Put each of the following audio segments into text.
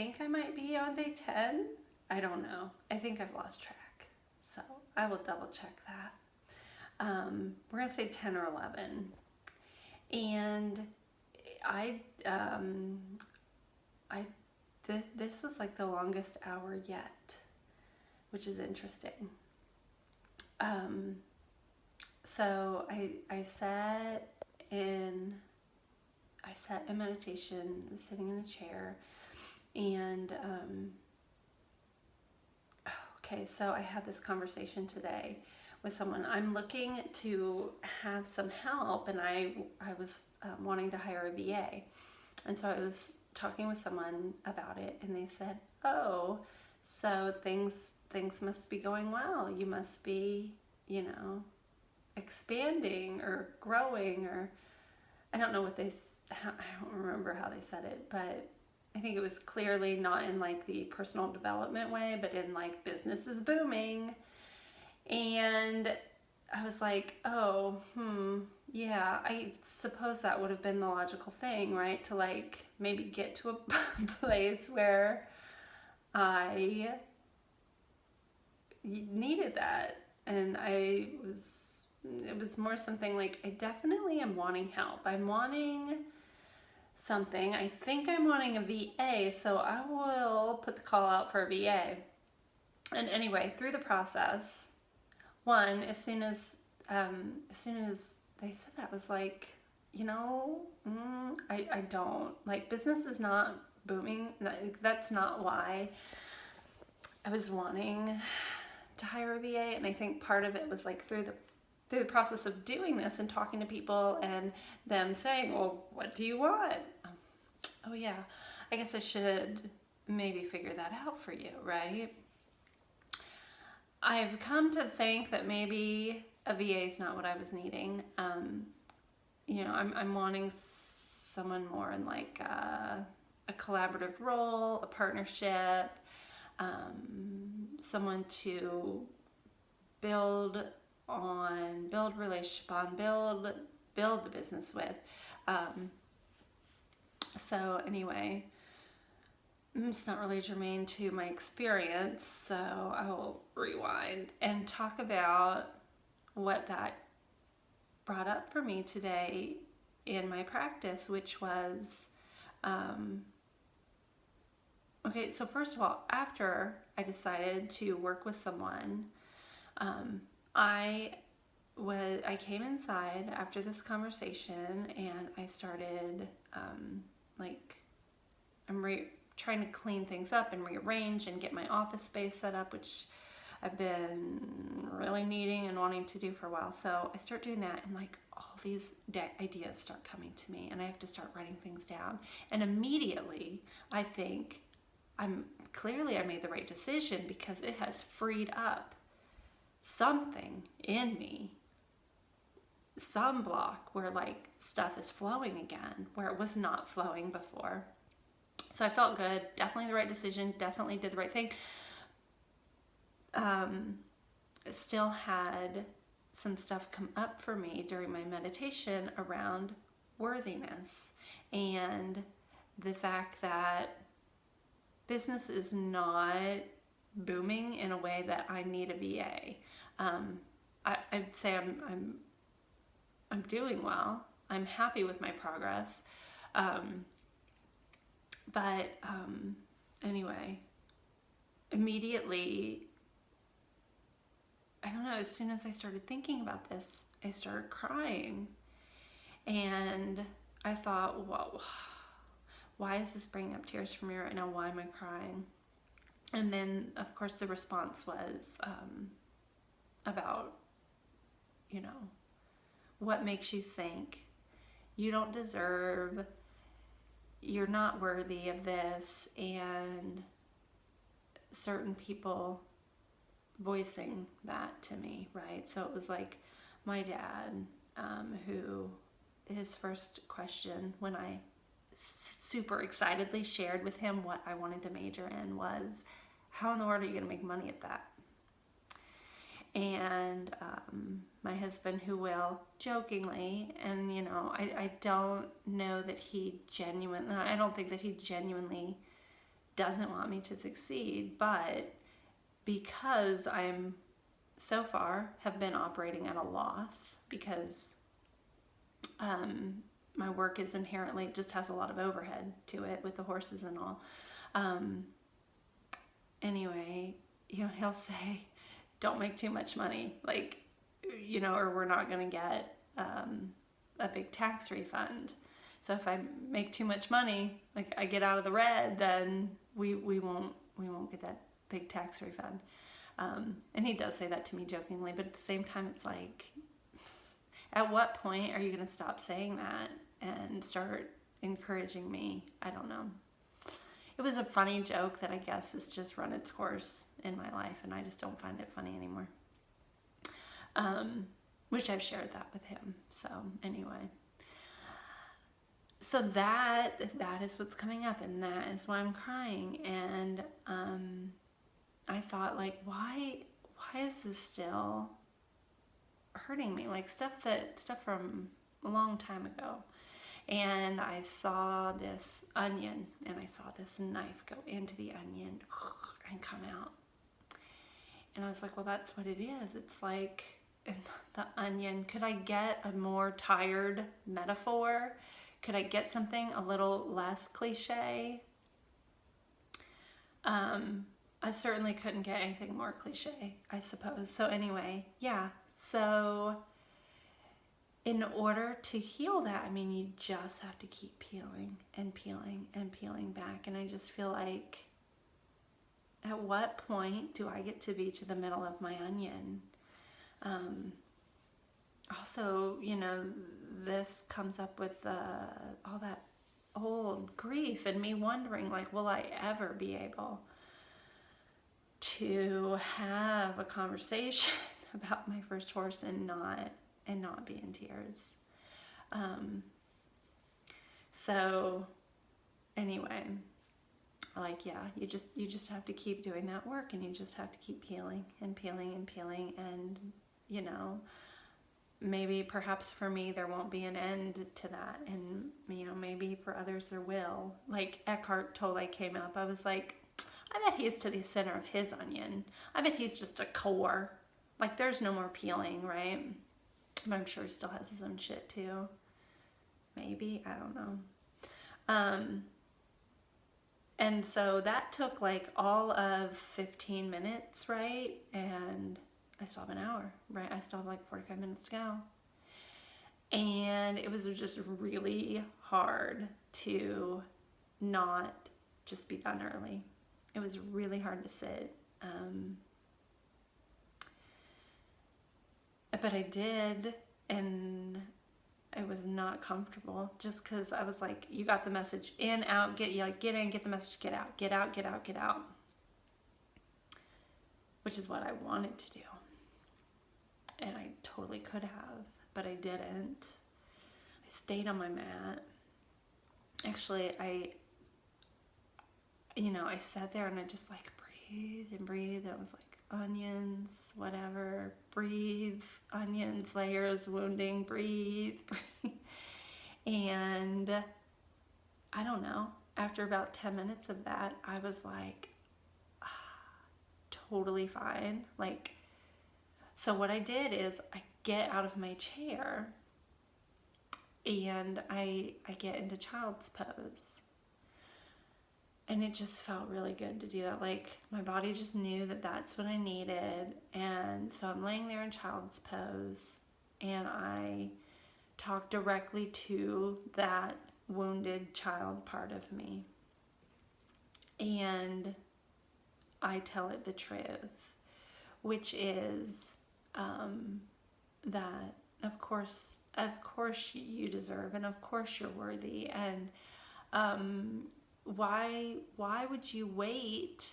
think I might be on day 10. I don't know. I think I've lost track. So I will double check that. We're going to say 10 or 11. And this was like the longest hour yet, which is interesting. So I sat in meditation, sitting in a chair, and okay, so I had this conversation today with someone. I'm looking to have some help, and I was wanting to hire a VA, and so I was talking with someone about it, and they said, "Oh, so things must be going well. You must be, expanding or growing, or I don't know I don't remember how they said it, but I think it was clearly not in like the personal development way, but in like business is booming." And I was like, oh, yeah, I suppose that would have been the logical thing, right? To like maybe get to a place where I needed that. And it was more something like, I definitely am wanting help. I'm wanting something. I think I'm wanting a VA, so I will put the call out for a VA. And anyway, through the process, as soon as they said that, was like, I don't like, business is not booming. That's not why I was wanting to hire a VA. And I think part of it was like through the process of doing this and talking to people and them saying, well, what do you want? Oh yeah, I guess I should maybe figure that out for you, right? I've come to think that maybe a VA is not what I was needing. I'm wanting someone more in like a collaborative role, a partnership, someone to build relationship on, build the business with. So anyway, it's not really germane to my experience, so I will rewind and talk about what that brought up for me today in my practice, which was, okay, so first of all, after I decided to work with someone, I came inside after this conversation and I started, trying to clean things up and rearrange and get my office space set up, which I've been really needing and wanting to do for a while. So I start doing that, and like all these ideas start coming to me, and I have to start writing things down. And immediately I think I made the right decision, because it has freed up something in me, some block where like stuff is flowing again, where it was not flowing before. So I felt good, definitely the right decision, definitely did the right thing. Still had some stuff come up for me during my meditation around worthiness and the fact that business is not booming in a way that I need a VA. I'd say I'm doing well. I'm happy with my progress. But anyway, immediately, I don't know, as soon as I started thinking about this, I started crying. And I thought, whoa, why is this bringing up tears for me right now? Why am I crying? And then, of course, the response was about, what makes you think you don't deserve, you're not worthy of this, and certain people voicing that to me, right? So it was like my dad, who his first question when I super excitedly shared with him what I wanted to major in was, how in the world are you going to make money at that? And my husband, who will jokingly, and I don't know that I don't think that he genuinely doesn't want me to succeed, but because I'm so far have been operating at a loss because my work is inherently, it just has a lot of overhead to it with the horses and all. Anyway, he'll say, don't make too much money, like, or we're not going to get a big tax refund. So if I make too much money, like I get out of the red, then we won't get that big tax refund. And he does say that to me jokingly, but at the same time, it's like, at what point are you going to stop saying that and start encouraging me? I don't know. It was a funny joke that I guess has just run its course in my life, and I just don't find it funny anymore. Which I've shared that with him. So anyway. So that is what's coming up, and that is why I'm crying. And I thought, like, why is this still hurting me? Like stuff from a long time ago. And I saw this onion, and I saw this knife go into the onion and come out. And I was like, well, that's what it is. It's like the onion. Could I get a more tired metaphor? Could I get something a little less cliche? I certainly couldn't get anything more cliche, I suppose. So anyway, yeah. So in order to heal that, I mean, you just have to keep peeling and peeling and peeling back. And I just feel like, at what point do I get to be to the middle of my onion? Also, this comes up with all that old grief and me wondering, like, will I ever be able to have a conversation about my first horse and not be in tears? So anyway, like, yeah, you just have to keep doing that work, and you just have to keep peeling and peeling and peeling, and maybe perhaps for me there won't be an end to that, and maybe for others there will. Like Eckhart Tolle came up, I was like, I bet he's to the center of his onion. I bet he's just a core. Like, there's no more peeling, right? But I'm sure he still has his own shit too. Maybe, I don't know. And so that took like all of 15 minutes, right? And I still have an hour, right? I still have like 45 minutes to go. And it was just really hard to not just be done early. It was really hard to sit. But I did, and it was not comfortable, just because I was like, you got the message, in, out, get in, get the message, get out, get out, get out, get out. Which is what I wanted to do. And I totally could have, but I didn't. I stayed on my mat. Actually, I sat there and I just like breathed and breathed. It was like onions, whatever, breathe, onions, layers, wounding, breathe. And I don't know, after about 10 minutes of that, I was like, totally fine. Like, so what I did is I get out of my chair and I get into child's pose. And it just felt really good to do that. Like, my body just knew that that's what I needed. And so I'm laying there in child's pose, and I talk directly to that wounded child part of me. And I tell it the truth, which is that of course you deserve, and of course you're worthy. And why would you wait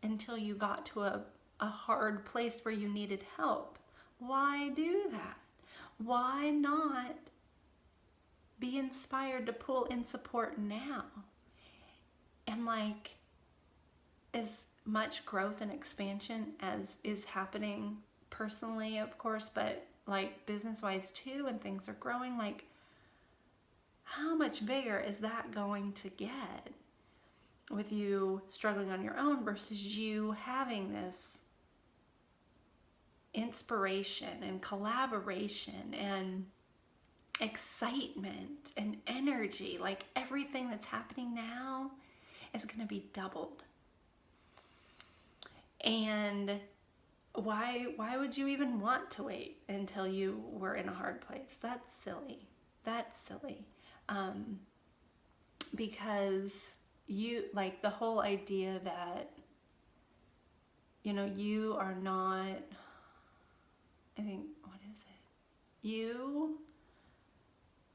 until you got to a hard place where you needed help? Why do that? Why not be inspired to pull in support now? And like, as much growth and expansion as is happening personally, of course, but like business-wise too, and things are growing, like, how much bigger is that going to get? with you struggling on your own versus you having this inspiration and collaboration and excitement and energy. Like everything that's happening now is going to be doubled. And why would you even want to wait until you were in a hard place? That's silly. That's silly. Because you, like, the whole idea that, you know, you are not, I think, what is it? You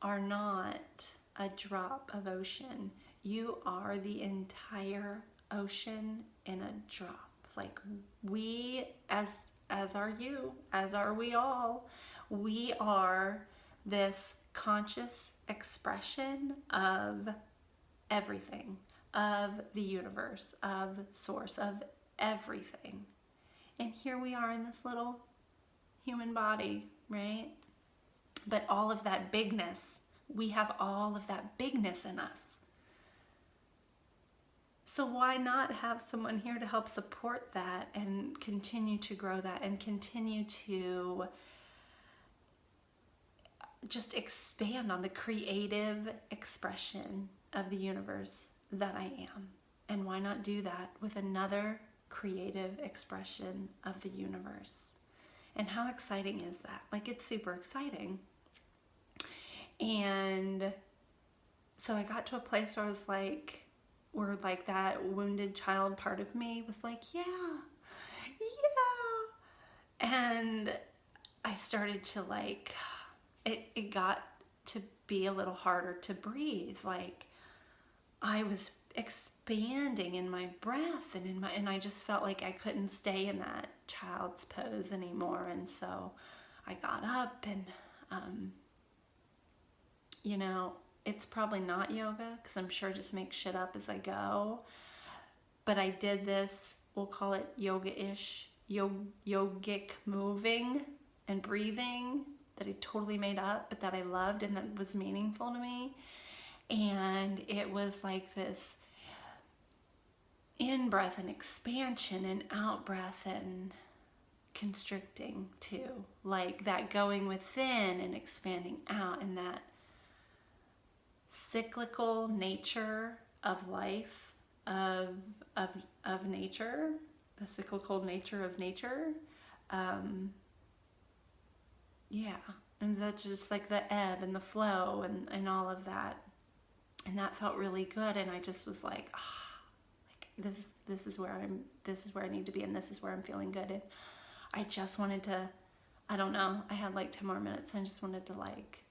are not a drop of ocean. You are the entire ocean in a drop. Like, we, as are you, as are we all, we are this conscious expression of everything, of the universe, of source, of everything. And here we are in this little human body, right? But all of that bigness, we have all of that bigness in us. So why not have someone here to help support that and continue to grow that and continue to just expand on the creative expression of the universe that I am? And why not do that with another creative expression of the universe? And how exciting is that? Like, it's super exciting. And so I got to a place where I was like, where like that wounded child part of me was like, yeah. And I started to like, it got to be a little harder to breathe. Like, I was expanding in my breath and I just felt like I couldn't stay in that child's pose anymore. And so I got up and, you know, it's probably not yoga because I'm sure I just make shit up as I go. But I did this, we'll call it yoga-ish, yogic moving and breathing that I totally made up, but that I loved and that was meaningful to me. And it was like this in-breath and expansion and out-breath and constricting too. Like that going within and expanding out, and that cyclical nature of life, of nature, the cyclical nature of nature. Yeah, and that's just like the ebb and the flow and all of that. And that felt really good. And I just was like, like this is where I need to be, and this is where I'm feeling good. And I just wanted to, I don't know, I had like 10 more minutes and I just wanted to like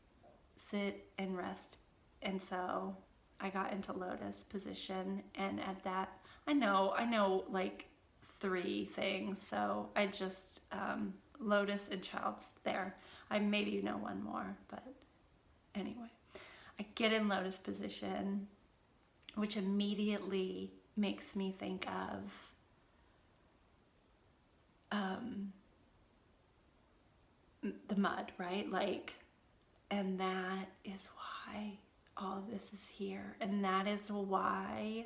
sit and rest. And so I got into lotus position, and at that, I know like 3 things. So I just, lotus and child's there. I maybe know 1 more, but anyway, I get in lotus position, which immediately makes me think of the mud, right? Like, and that is why all of this is here. And that is why,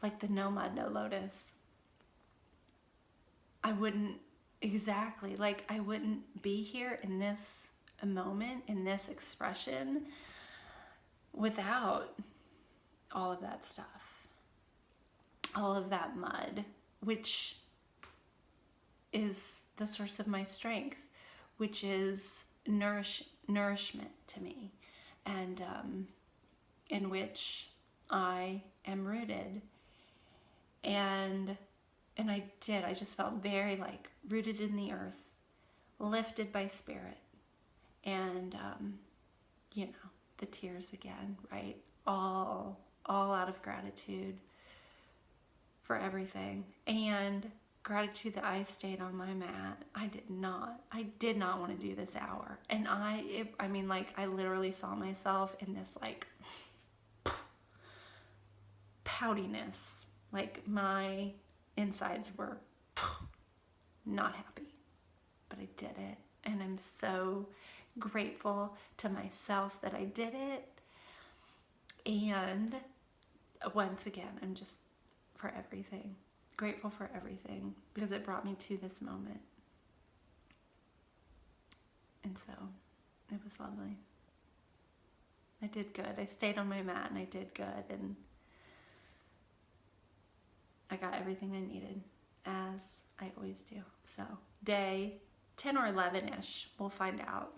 like, the no mud, no lotus, I wouldn't be here in this moment, in this expression, without all of that stuff, all of that mud, which is the source of my strength, which is nourishment to me, and in which I am rooted. And I just felt very like rooted in the earth, lifted by spirit, and you know, the tears again, right? All out of gratitude for everything, and gratitude that I stayed on my mat. I did not want to do this hour, and I mean, like, I literally saw myself in this like poutiness, like my insides were not happy, but I did it, and I'm so grateful to myself that I did it. And once again, I'm just for everything, grateful for everything, because it brought me to this moment. And so it was lovely. I did good. I stayed on my mat and I did good, and I got everything I needed, as I always do. So day 10 or 11-ish, we'll find out.